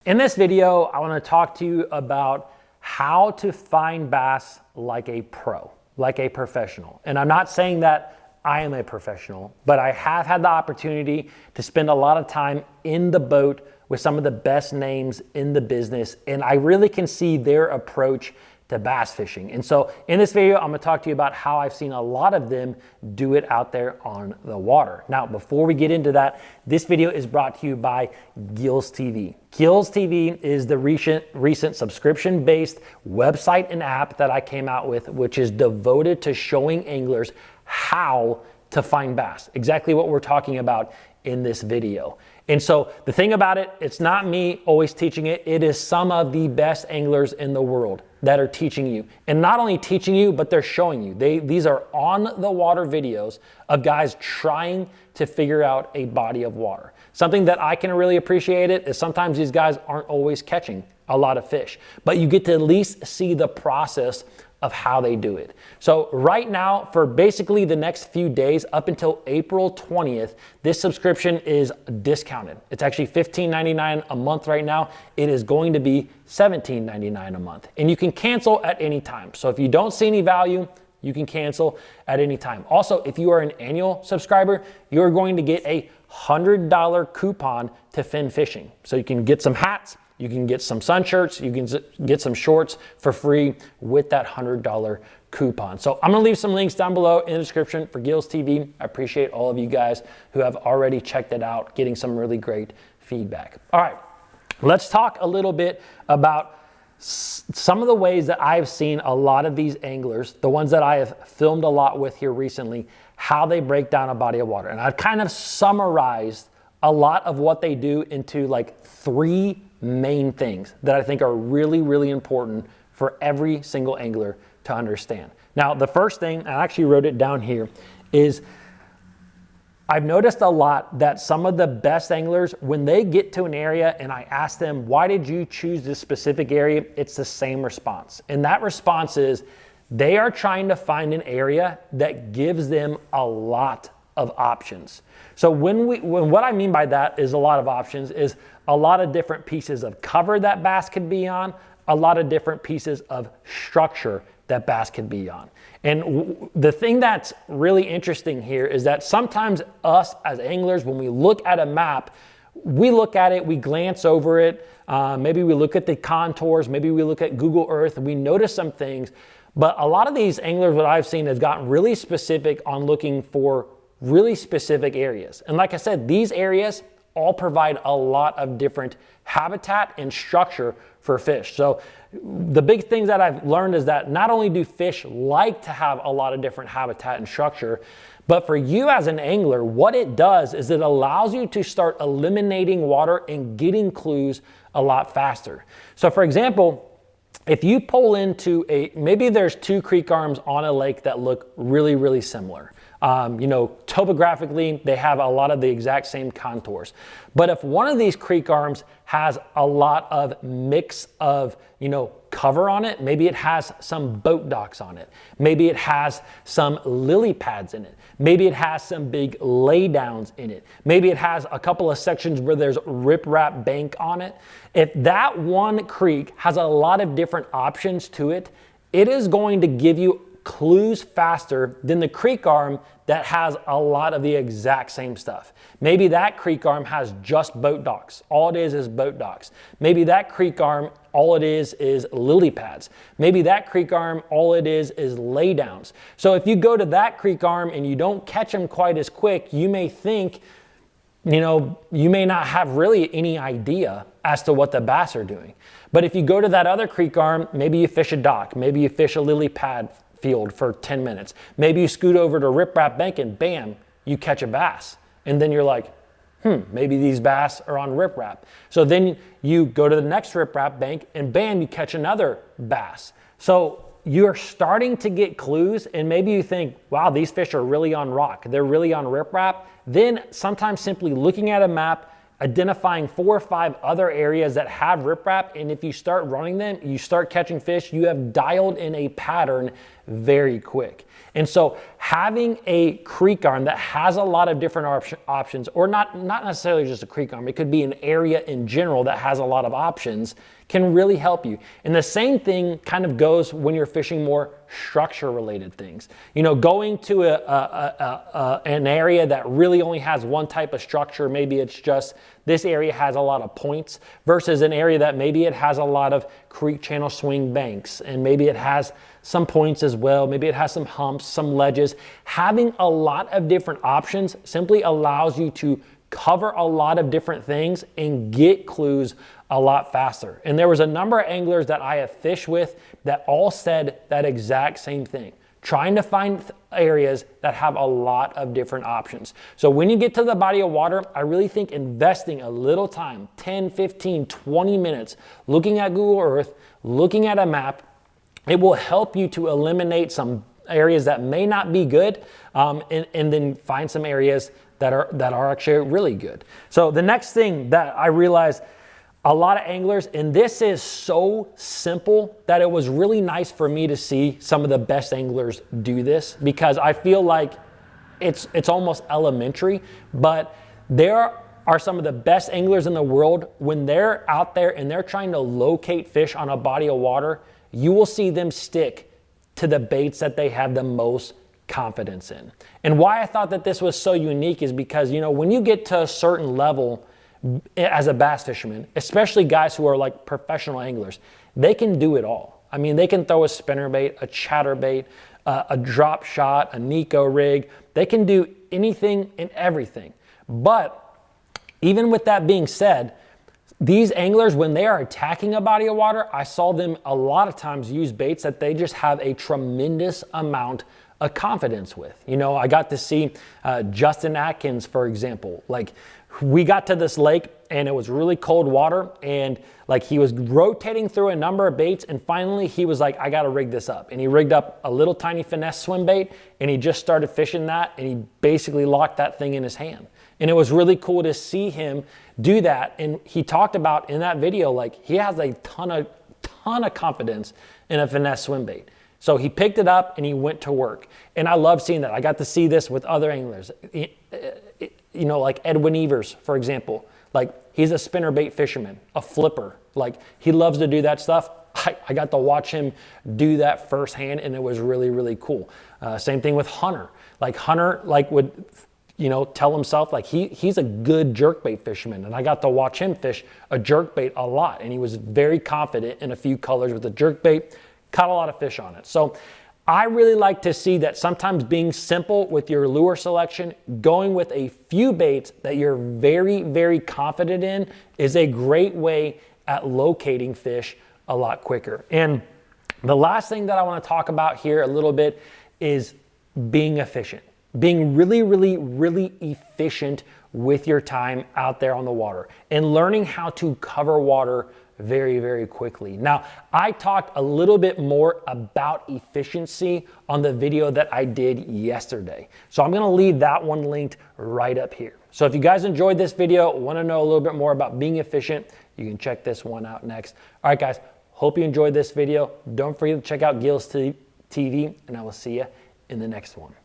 In this video, I want to talk to you about how to find bass like a pro, like a professional. And I'm not saying that I am a professional, but I have had the opportunity to spend a lot of time in the boat with some of the best names in the business, and I really can see their approach to bass fishing. And so in this video, I'm gonna talk to you about how I've seen a lot of them do it out there on the water. Now, before we get into that, this video is brought to you by Gills TV. Gills TV is the recent subscription-based website and app that I came out with, which is devoted to showing anglers how to find bass. Exactly what we're talking about in this video. And so the thing about it, it's not me always teaching it. It is some of the best anglers in the world that are teaching you. And not only teaching you, but they're showing you. These are on the water videos of guys trying to figure out a body of water. Something that I can really appreciate it is sometimes these guys aren't always catching a lot of fish, but you get to at least see the process of how they do it. So right now, for basically the next few days up until April 20th, this subscription is discounted. It's actually $15.99 a month right now. It is going to be $17.99 a month. And you can cancel at any time. So if you don't see any value, you can cancel at any time. Also, if you are an annual subscriber, you're going to get a $100 coupon to Fin Fishing. So you can get some hats, you can get some sun shirts, you can get some shorts for free with that $100 coupon. So I'm gonna leave some links down below in the description for Gills TV. I appreciate all of you guys who have already checked it out, getting some really great feedback. All right, let's talk a little bit about some of the ways that I've seen a lot of these anglers, the ones that I have filmed a lot with here recently, how they break down a body of water. And I've kind of summarized a lot of what they do into like 3 main things that I think are really, really important for every single angler to understand. Now, the first thing, I actually wrote it down here, is I've noticed a lot that some of the best anglers, when they get to an area and I ask them, why did you choose this specific area? It's the same response. And that response is they are trying to find an area that gives them a lot of options. So when what I mean by that is a lot of options is a lot of different pieces of cover that bass could be on, a lot of different pieces of structure that bass could be on. And the thing that's really interesting here is that sometimes us as anglers, when we look at a map, we look at it, we glance over it, maybe we look at the contours, maybe we look at Google Earth, and we notice some things. But a lot of these anglers, what I've seen, has gotten really specific on looking for really specific areas. And like I said, these areas all provide a lot of different habitat and structure for fish. So the big things that I've learned is that not only do fish like to have a lot of different habitat and structure, but for you as an angler, what it does is it allows you to start eliminating water and getting clues a lot faster. So for example, if you pull into maybe there's 2 creek arms on a lake that look really, really similar. Topographically, they have a lot of the exact same contours. But if one of these creek arms has a lot of mix of, cover on it, maybe it has some boat docks on it, maybe it has some lily pads in it, maybe it has some big laydowns in it, maybe it has a couple of sections where there's riprap bank on it. If that one creek has a lot of different options to it, it is going to give you clues faster than the creek arm that has a lot of the exact same stuff. Maybe that creek arm has just boat docks. All it is boat docks. Maybe that creek arm, all it is lily pads. Maybe that creek arm, all it is laydowns. So if you go to that creek arm and you don't catch them quite as quick, you may think, you may not have really any idea as to what the bass are doing. But if you go to that other creek arm, maybe you fish a dock, maybe you fish a lily pad field for 10 minutes. Maybe you scoot over to riprap bank and bam, you catch a bass. And then you're like, maybe these bass are on riprap. So then you go to the next riprap bank and bam, you catch another bass. So you're starting to get clues, and maybe you think, wow, these fish are really on rock. They're really on riprap. Then sometimes simply looking at a map, identifying 4 or 5 other areas that have riprap, and if you start running them, you start catching fish, you have dialed in a pattern very quick. And so having a creek arm that has a lot of different options, or not necessarily just a creek arm, it could be an area in general that has a lot of options, can really help you. And the same thing kind of goes when you're fishing more structure related things. You know, going to an area that really only has one type of structure, maybe it's just this area has a lot of points, versus an area that maybe it has a lot of creek channel swing banks, and maybe it has some points as well, maybe it has some humps, some ledges. Having a lot of different options simply allows you to cover a lot of different things and get clues a lot faster. And there was a number of anglers that I have fished with that all said that exact same thing, trying to find areas that have a lot of different options. So when you get to the body of water, I really think investing a little time, 10, 15, 20 minutes, looking at Google Earth, looking at a map, it will help you to eliminate some areas that may not be good, and then find some areas that are actually really good. So the next thing that I realized, a lot of anglers, and this is so simple that it was really nice for me to see some of the best anglers do this, because I feel like it's almost elementary, but there are some of the best anglers in the world. When they're out there and they're trying to locate fish on a body of water, you will see them stick to the baits that they have the most confidence in. And why I thought that this was so unique is because, you know, when you get to a certain level as a bass fisherman, especially guys who are like professional anglers, they can do it all. I mean, they can throw a spinnerbait, a chatterbait, a drop shot, a Nico rig. They can do anything and everything. But even with that being said, these anglers, when they are attacking a body of water, I saw them a lot of times use baits that they just have a tremendous amount of confidence with. You know, I got to see Justin Atkins, for example. Like, we got to this lake and it was really cold water, and like he was rotating through a number of baits, and finally he was like, I gotta rig this up. And he rigged up a little tiny finesse swim bait, and he just started fishing that, and he basically locked that thing in his hand. And it was really cool to see him do that. And he talked about in that video, like he has a ton of confidence in a finesse swim bait. So he picked it up and he went to work. And I love seeing that. I got to see this with other anglers. You know, like Edwin Evers, for example. Like, he's a spinnerbait fisherman, a flipper. Like, he loves to do that stuff. I got to watch him do that firsthand, and it was really, really cool. Same thing with Hunter. Like, Hunter would, you know, tell himself like he's a good jerkbait fisherman, and I got to watch him fish a jerkbait a lot, and he was very confident in a few colors with the jerkbait, caught a lot of fish on it. So I really like to see that sometimes being simple with your lure selection, going with a few baits that you're very, very confident in, is a great way at locating fish a lot quicker. And the last thing that I want to talk about here a little bit is being efficient. Being really, really, really efficient with your time out there on the water, and learning how to cover water very, very quickly. Now, I talked a little bit more about efficiency on the video that I did yesterday. So I'm gonna leave that one linked right up here. So if you guys enjoyed this video, wanna know a little bit more about being efficient, you can check this one out next. All right, guys, hope you enjoyed this video. Don't forget to check out Gills TV, and I will see you in the next one.